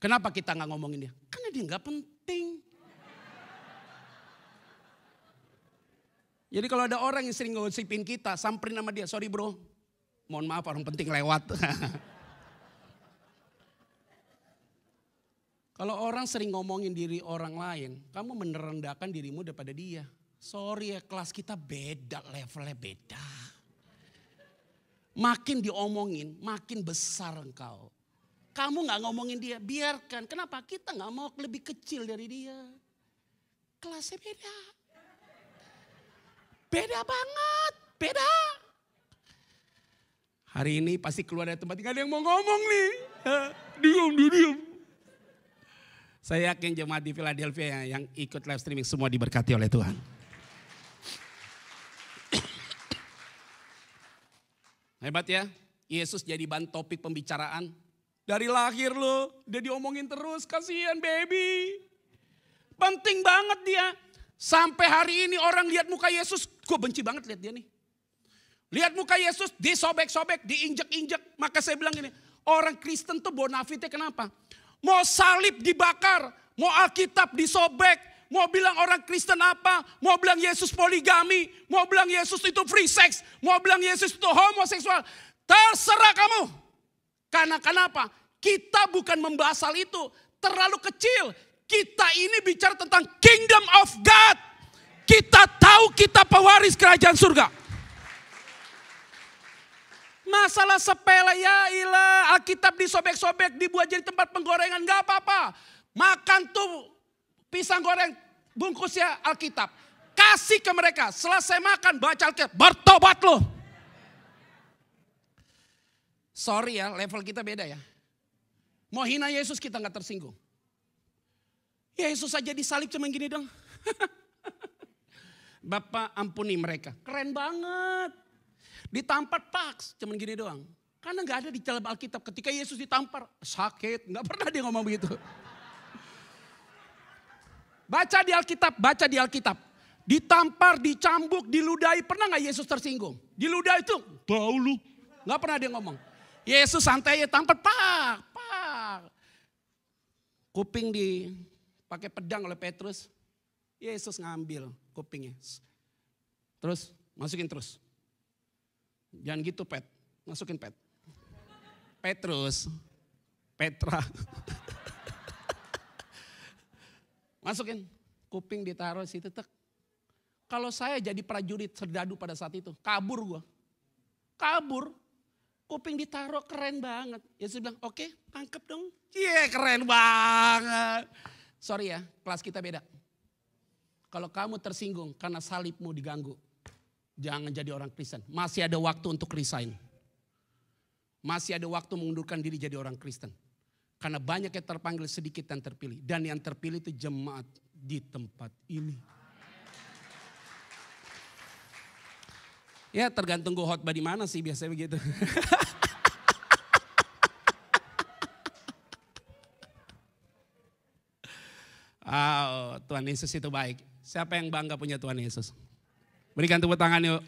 Kenapa kita gak ngomongin dia? Karena dia gak penting. Jadi kalau ada orang yang sering ngosipin kita, samperin sama dia, sorry bro. Mohon maaf orang penting lewat. Kalau orang sering ngomongin diri orang lain, kamu merendahkan dirimu daripada dia. Sorry ya, kelas kita beda, levelnya beda. Makin diomongin, makin besar engkau. Kamu gak ngomongin dia, biarkan. Kenapa? Kita gak mau lebih kecil dari dia. Kelasnya beda. Beda banget, beda. Hari ini pasti keluar dari tempat, gak ada yang mau ngomong nih. Diam. Saya yakin jemaat di Philadelphia yang ikut live streaming semua diberkati oleh Tuhan. Hebat ya, Yesus jadi bahan topik pembicaraan. Dari lahir lo, dia diomongin terus, kasihan baby. Penting banget dia. Sampai hari ini orang lihat muka Yesus, gue benci banget lihat dia nih. Lihat muka Yesus disobek-sobek, diinjek-injek. Maka saya bilang gini, orang Kristen tuh bonafide kenapa? Mau salib dibakar, mau Alkitab disobek, mau bilang orang Kristen apa, mau bilang Yesus poligami, mau bilang Yesus itu free sex, mau bilang Yesus itu homoseksual. Terserah kamu. Karena kenapa? Kita bukan membahas hal itu, terlalu kecil. Kita ini bicara tentang kingdom of God. Kita tahu kita pewaris kerajaan surga. Masalah sepele ya ilah, Alkitab disobek-sobek, dibuat jadi tempat penggorengan, gak apa-apa. Makan tuh pisang goreng, bungkusnya Alkitab. Kasih ke mereka, selesai makan baca Alkitab, bertobat loh. Sorry ya, level kita beda ya. Mau hina Yesus kita gak tersinggung. Yesus aja disalib cuma gini dong. Bapak ampuni mereka. Keren banget. Ditampar paks cuma gini doang. Karena gak ada di dalam Alkitab ketika Yesus ditampar. Sakit. Gak pernah dia ngomong begitu. Baca di Alkitab. Ditampar, dicambuk, diludahi. Pernah gak Yesus tersinggung? Diludahi itu. Bau lu. Gak pernah dia ngomong. Yesus santai ya tampar. Pak. Kuping pakai pedang oleh Petrus, Yesus ngambil kupingnya. Terus masukin terus. Jangan gitu Pet, masukin Pet. Petra. Masukin, kuping ditaruh situ tek. Kalau saya jadi prajurit serdadu pada saat itu, kabur gua. Kuping ditaruh keren banget. Yesus bilang, oke, tangkep dong. Keren banget. Sorry ya, kelas kita beda. Kalau kamu tersinggung karena salibmu diganggu, jangan jadi orang Kristen. Masih ada waktu untuk resign. Masih ada waktu mengundurkan diri jadi orang Kristen. Karena banyak yang terpanggil, sedikit yang terpilih. Dan yang terpilih itu jemaat di tempat ini. Ya tergantung gue khotbah di mana sih biasanya begitu. Tuhan Yesus itu baik. Siapa yang bangga punya Tuhan Yesus? Berikan tepuk tangan yuk.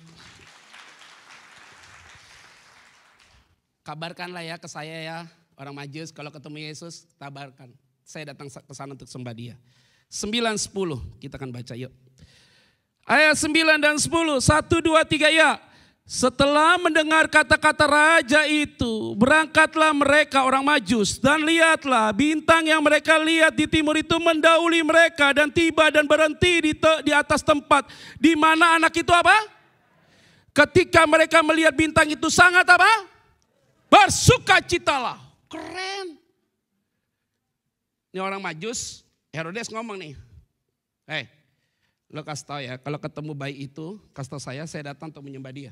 Kabarkanlah ya ke saya ya, orang Majus kalau ketemu Yesus, kabarkan. Saya datang ke sana untuk sembah dia. 9-10 kita akan baca yuk. Ayat 9 dan 10, 1, 2, 3 ya. Setelah mendengar kata-kata raja itu, berangkatlah mereka orang Majus dan lihatlah bintang yang mereka lihat di timur itu mendahului mereka dan tiba dan berhenti di atas tempat di mana anak itu apa? Ketika mereka melihat bintang itu sangat apa? Bersukacitalah. Keren. Ini orang Majus, Herodes ngomong nih. Lo kasih tahu ya, kalau ketemu bayi itu, kasih tahu saya datang untuk menyembah dia.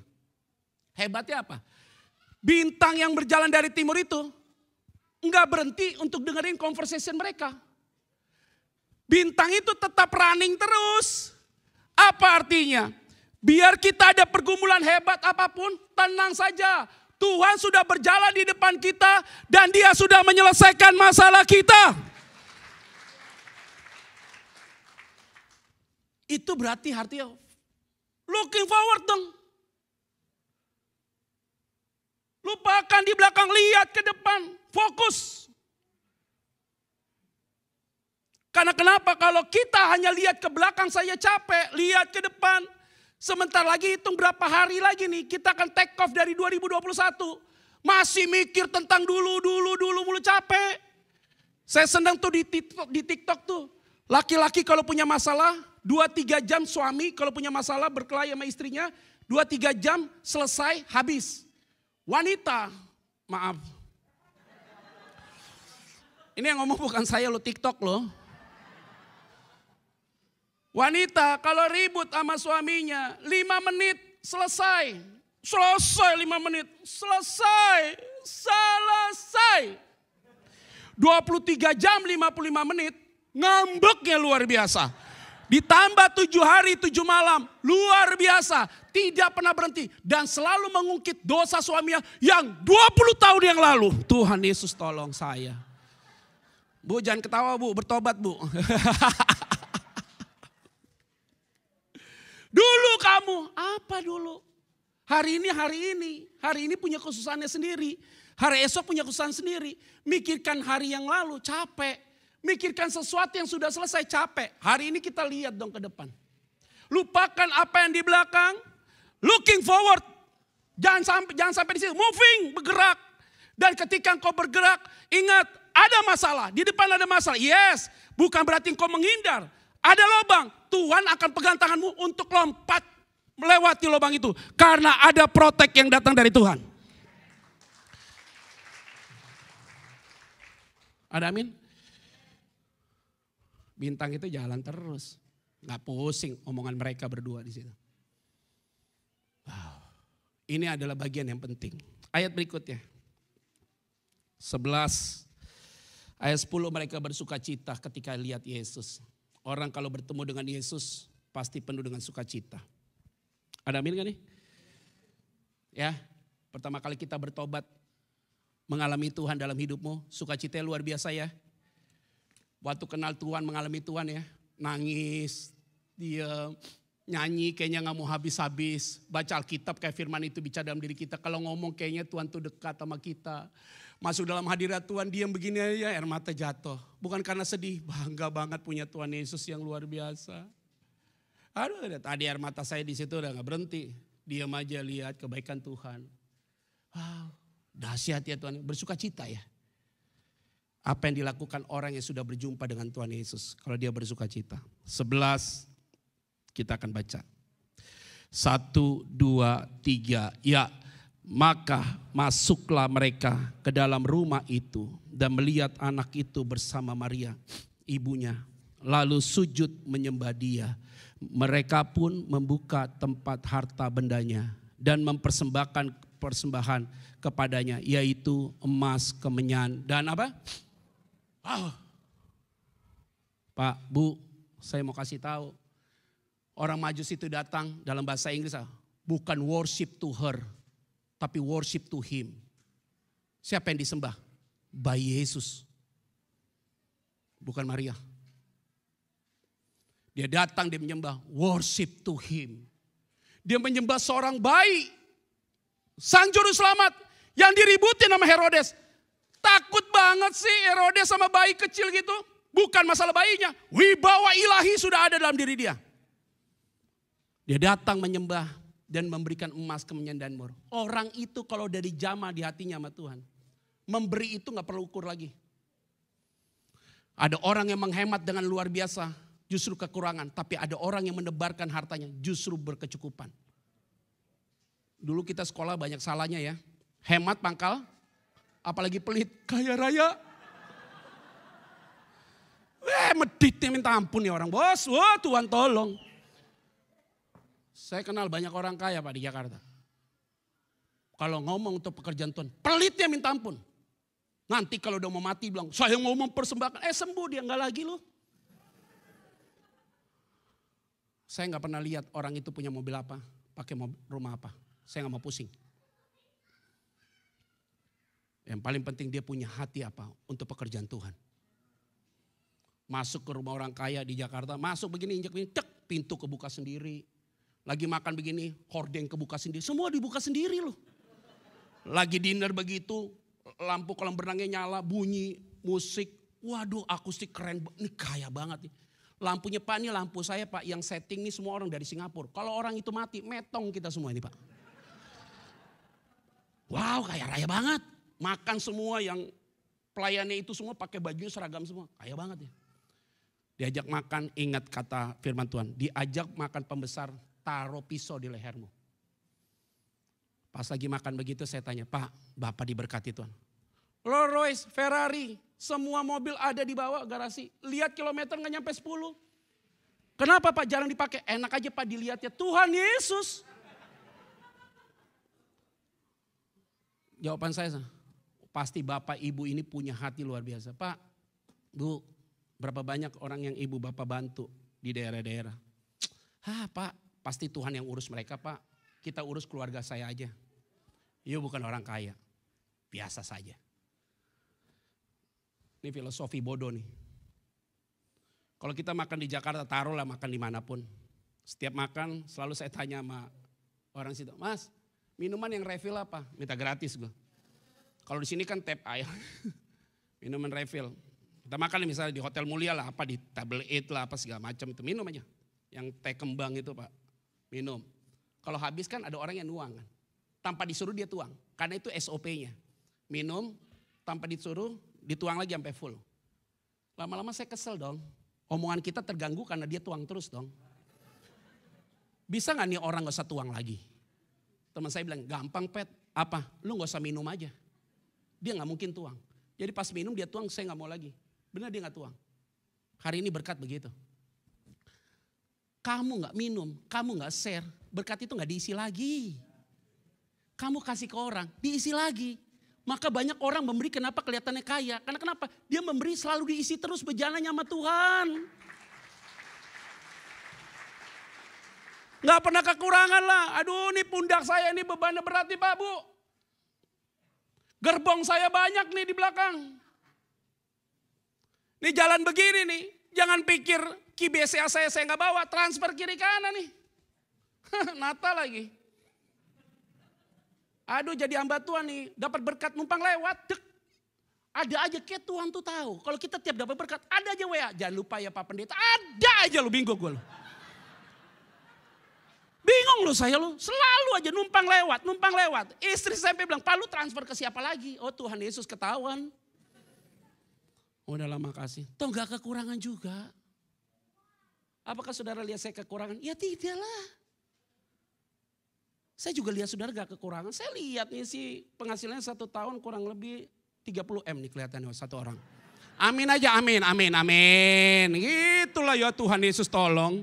Hebatnya apa? Bintang yang berjalan dari timur itu enggak berhenti untuk dengerin conversation mereka. Bintang itu tetap running terus. Apa artinya? Biar kita ada pergumulan hebat apapun, tenang saja. Tuhan sudah berjalan di depan kita dan dia sudah menyelesaikan masalah kita. Itu berarti artinya looking forward dong. Lupakan di belakang, lihat ke depan, fokus. Karena kenapa? Kalau kita hanya lihat ke belakang saya capek, lihat ke depan. Sebentar lagi hitung berapa hari lagi nih, kita akan take off dari 2021. Masih mikir tentang dulu mulu capek. Saya senang tuh di TikTok tuh. Laki-laki kalau punya masalah, 2-3 jam suami kalau punya masalah berkelahi sama istrinya, 2-3 jam selesai habis. Wanita, maaf. Ini yang ngomong bukan saya lo, TikTok lo. Wanita kalau ribut sama suaminya 5 menit selesai. Selesai 5 menit. Selesai. 23 jam 55 menit. Ngambeknya luar biasa. Ditambah 7 hari 7 malam. Luar biasa. Tidak pernah berhenti. Dan selalu mengungkit dosa suaminya yang 20 tahun yang lalu. Tuhan Yesus tolong saya. Bu jangan ketawa bu, bertobat bu. Dulu kamu, apa dulu? Hari ini punya kesusahannya sendiri. Hari esok punya kesusahan sendiri. Mikirkan hari yang lalu, capek. Mikirkan sesuatu yang sudah selesai, capek. Hari ini kita lihat dong ke depan. Lupakan apa yang di belakang. Looking forward. Jangan sampai di situ. Moving, bergerak. Dan ketika engkau bergerak, ingat ada masalah. Di depan ada masalah. Yes, bukan berarti engkau menghindar. Ada lubang, Tuhan akan pegang tanganmu untuk lompat melewati lubang itu. Karena ada protek yang datang dari Tuhan. Ada amin? Bintang itu jalan terus. Gak pusing omongan mereka berdua di situ. Wow. Ini adalah bagian yang penting. Ayat berikutnya. 11 ayat 10 mereka bersuka cita ketika lihat Yesus. Orang kalau bertemu dengan Yesus pasti penuh dengan sukacita. Ada amin gak nih? Ya, pertama kali kita bertobat, mengalami Tuhan dalam hidupmu, sukacita luar biasa ya. Waktu kenal Tuhan, mengalami Tuhan ya, nangis, diam, nyanyi kayaknya gak mau habis-habis. Baca Alkitab kayak firman itu bicara dalam diri kita. Kalau ngomong kayaknya Tuhan tuh dekat sama kita. Masuk dalam hadirat Tuhan, diam begini aja, air mata jatuh. Bukan karena sedih, bangga banget punya Tuhan Yesus yang luar biasa. Aduh, tadi air mata saya di situ udah gak berhenti. Diam aja lihat kebaikan Tuhan. Wow, dahsyat ya Tuhan, bersuka cita ya. Apa yang dilakukan orang yang sudah berjumpa dengan Tuhan Yesus, kalau dia bersuka cita. 11, kita akan baca. 1, 2, 3, ya. Maka masuklah mereka ke dalam rumah itu dan melihat anak itu bersama Maria, ibunya. Lalu sujud menyembah dia. Mereka pun membuka tempat harta bendanya dan mempersembahkan persembahan kepadanya, yaitu emas, kemenyan, dan apa? Pak, Bu, saya mau kasih tahu. Orang Majus itu datang dalam bahasa Inggris, bukan worship to her. Tapi worship to him. Siapa yang disembah? Bayi Yesus. Bukan Maria. Dia datang, dia menyembah. Worship to him. Dia menyembah seorang bayi. Sang Juru Selamat. Yang diributin sama Herodes. Takut banget sih Herodes sama bayi kecil gitu. Bukan masalah bayinya. Wibawa ilahi sudah ada dalam diri dia. Dia datang menyembah. Dan memberikan emas, kemenyan, dan mur. Orang itu kalau dari jamaah di hatinya sama Tuhan. Memberi itu gak perlu ukur lagi. Ada orang yang menghemat dengan luar biasa. Justru kekurangan. Tapi ada orang yang menebarkan hartanya. Justru berkecukupan. Dulu kita sekolah banyak salahnya ya. Hemat pangkal. Apalagi pelit. Kaya raya. Meditnya minta ampun nih orang. Bos, wah Tuhan tolong. Saya kenal banyak orang kaya Pak di Jakarta. Kalau ngomong untuk pekerjaan Tuhan, pelitnya minta ampun. Nanti kalau udah mau mati bilang, saya mau mempersembahkan. Sembuh dia, enggak lagi loh. Saya enggak pernah lihat orang itu punya mobil apa, pakai rumah apa. Saya enggak mau pusing. Yang paling penting dia punya hati apa untuk pekerjaan Tuhan. Masuk ke rumah orang kaya di Jakarta, masuk begini, injak begini, cek, pintu kebuka sendiri. Lagi makan begini, hordeng kebuka sendiri. Semua dibuka sendiri loh. Lagi dinner begitu, lampu kolam berenangnya nyala, bunyi, musik. Waduh akustik keren, ini kaya banget nih. Lampunya Pak, ini lampu saya Pak, yang setting nih semua orang dari Singapura. Kalau orang itu mati, metong kita semua ini Pak. Wow kaya raya banget. Makan semua yang pelayannya itu semua pakai baju seragam semua. Kaya banget ya. Diajak makan, ingat kata firman Tuhan. Diajak makan pembesar, taruh pisau di lehermu. Pas lagi makan begitu saya tanya, Pak, Bapak diberkati Tuhan. Rolls Royce, Ferrari, semua mobil ada di bawah garasi. Lihat kilometer gak nyampe 10. Kenapa Pak jarang dipakai? Enak aja Pak dilihatnya Tuhan Yesus. Jawaban saya, pasti Bapak Ibu ini punya hati luar biasa. Pak, Bu, berapa banyak orang yang Ibu Bapak bantu di daerah-daerah. Pak, pasti Tuhan yang urus mereka Pak. Kita urus keluarga saya aja. You bukan orang kaya, biasa saja. Ini filosofi bodoh nih. Kalau kita makan di Jakarta, taruhlah makan dimanapun. Setiap makan selalu saya tanya sama orang situ, Mas, minuman yang refill apa? Minta gratis gue. Kalau di sini kan tap air, minuman refill. Kita makan misalnya di Hotel Mulia lah, apa di Table 8 lah, apa segala macam itu minum aja. Yang teh kembang itu Pak, minum. Kalau habis kan ada orang yang nuang kan. Tanpa disuruh dia tuang, karena itu SOP-nya. Minum, tanpa disuruh, dituang lagi sampai full. Lama-lama saya kesel dong. Omongan kita terganggu karena dia tuang terus dong. Bisa gak nih orang gak usah tuang lagi? Teman saya bilang, gampang Pet. Apa? Lu gak usah minum aja. Dia gak mungkin tuang. Jadi pas minum dia tuang, saya gak mau lagi. Benar dia gak tuang. Hari ini berkat begitu. Kamu gak minum, kamu gak share. Berkat itu gak diisi lagi. Kamu kasih ke orang, diisi lagi. Maka banyak orang memberi kenapa kelihatannya kaya. Karena kenapa? Dia memberi selalu diisi terus berjalannya sama Tuhan. Gak pernah kekurangan lah. Aduh ini pundak saya ini bebannya berat nih Pak Bu. Gerbong saya banyak nih di belakang. Nih jalan begini nih. Jangan pikir KBCA saya gak bawa. Transfer kiri kanan nih. Natal lagi. Aduh jadi hamba Tuhan nih, dapat berkat numpang lewat, dek. Ada aja kayak Tuhan tuh tahu. Kalau kita tiap dapat berkat, ada aja WA. Jangan lupa ya Pak Pendeta, ada aja lo bingung gue lo. Bingung lo saya lo, selalu aja numpang lewat. Istri sampai bilang, Pak lu transfer ke siapa lagi? Oh Tuhan Yesus ketahuan. Udah lama kasih, toh gak kekurangan juga. Apakah saudara lihat saya kekurangan? Ya tidak lah. Saya juga lihat saudara gak kekurangan. Saya lihat nih si penghasilannya 1 tahun kurang lebih 30 M nih kelihatannya satu orang. Amin aja, amin. Itulah ya Tuhan Yesus tolong.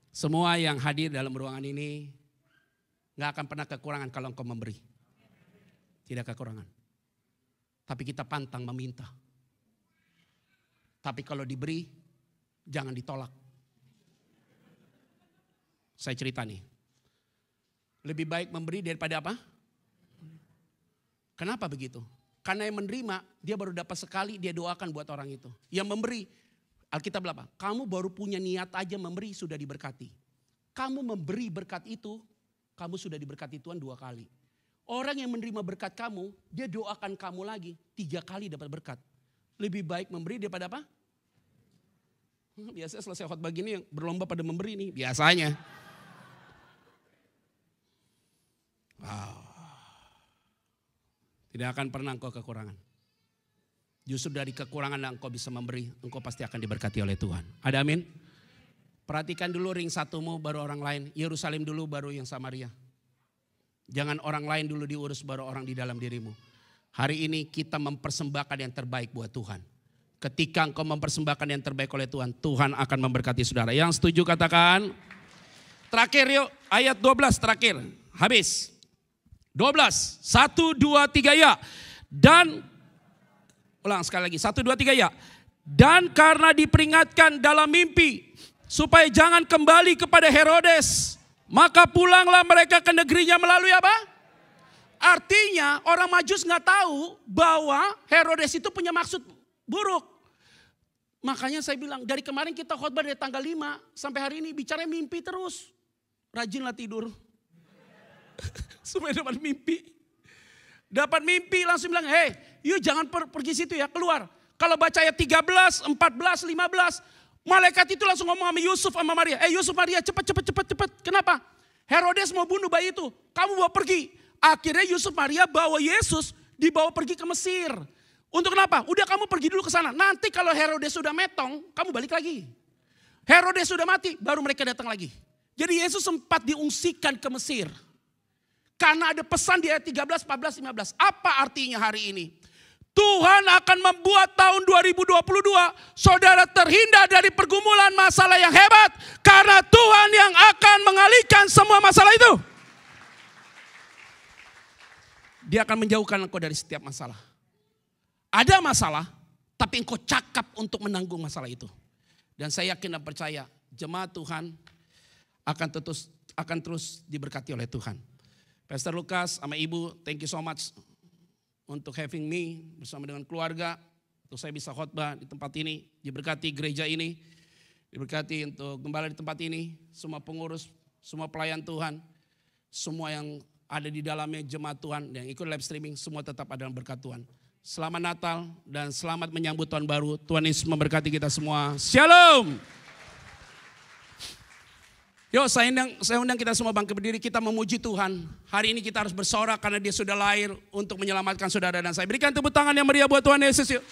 Semua yang hadir dalam ruangan ini gak akan pernah kekurangan kalau engkau memberi. Tidak kekurangan. Tapi kita pantang meminta. Tapi kalau diberi jangan ditolak. Saya cerita nih. Lebih baik memberi daripada apa? Kenapa begitu? Karena yang menerima, dia baru dapat sekali, dia doakan buat orang itu. Yang memberi, Alkitab apa? Kamu baru punya niat aja memberi, sudah diberkati. Kamu memberi berkat itu, kamu sudah diberkati Tuhan 2 kali. Orang yang menerima berkat kamu, dia doakan kamu lagi, 3 kali dapat berkat. Lebih baik memberi daripada apa? Biasanya selesai khotbah gini yang berlomba pada memberi nih, biasanya. Wow. Tidak akan pernah engkau kekurangan. Justru dari kekurangan engkau bisa memberi, engkau pasti akan diberkati oleh Tuhan. Ada amin? Perhatikan dulu ring satumu baru orang lain. Yerusalem dulu baru yang Samaria. Jangan orang lain dulu diurus baru orang di dalam dirimu. Hari ini kita mempersembahkan yang terbaik buat Tuhan. Ketika engkau mempersembahkan yang terbaik oleh Tuhan, Tuhan akan memberkati saudara. Yang setuju katakan. Terakhir yuk, ayat 12 terakhir. Habis. 12, 1, 2, 3 ya. Dan, ulang sekali lagi, 1, 2, 3 ya. Dan karena diperingatkan dalam mimpi, supaya jangan kembali kepada Herodes, maka pulanglah mereka ke negerinya melalui apa? Artinya orang Majus gak tahu bahwa Herodes itu punya maksud buruk. Makanya saya bilang, dari kemarin kita khotbah dari tanggal 5 sampai hari ini bicara mimpi terus. Rajinlah tidur. Supaya dapat mimpi. Dapat mimpi langsung bilang, hey, yuk jangan pergi situ ya, keluar. Kalau baca ayat 13, 14, 15, malaikat itu langsung ngomong sama Yusuf sama Maria. Yusuf, Maria cepat. Kenapa? Herodes mau bunuh bayi itu, kamu bawa pergi. Akhirnya Yusuf, Maria bawa Yesus dibawa pergi ke Mesir. Untuk kenapa? Udah kamu pergi dulu ke sana. Nanti kalau Herodes sudah metong, kamu balik lagi. Herodes sudah mati, baru mereka datang lagi. Jadi Yesus sempat diungsikan ke Mesir. Karena ada pesan di ayat 13, 14, 15. Apa artinya hari ini? Tuhan akan membuat tahun 2022 saudara terhindar dari pergumulan masalah yang hebat. Karena Tuhan yang akan mengalihkan semua masalah itu. Dia akan menjauhkan engkau dari setiap masalah. Ada masalah, tapi engkau cakap untuk menanggung masalah itu. Dan saya yakin dan percaya jemaat Tuhan akan terus diberkati oleh Tuhan. Pastor Lukas sama Ibu, thank you so much untuk having me bersama dengan keluarga. Untuk saya bisa khotbah di tempat ini, diberkati gereja ini, diberkati untuk gembala di tempat ini, semua pengurus, semua pelayan Tuhan, semua yang ada di dalamnya jemaat Tuhan yang ikut live streaming, semua tetap ada dalam berkat Tuhan. Selamat Natal dan selamat menyambut tahun baru. Tuhan Yesus memberkati kita semua. Shalom. Yuk saya undang kita semua bangkit berdiri, kita memuji Tuhan. Hari ini kita harus bersorak karena dia sudah lahir untuk menyelamatkan saudara dan saya. Berikan tepuk tangan yang meriah buat Tuhan Yesus yuk.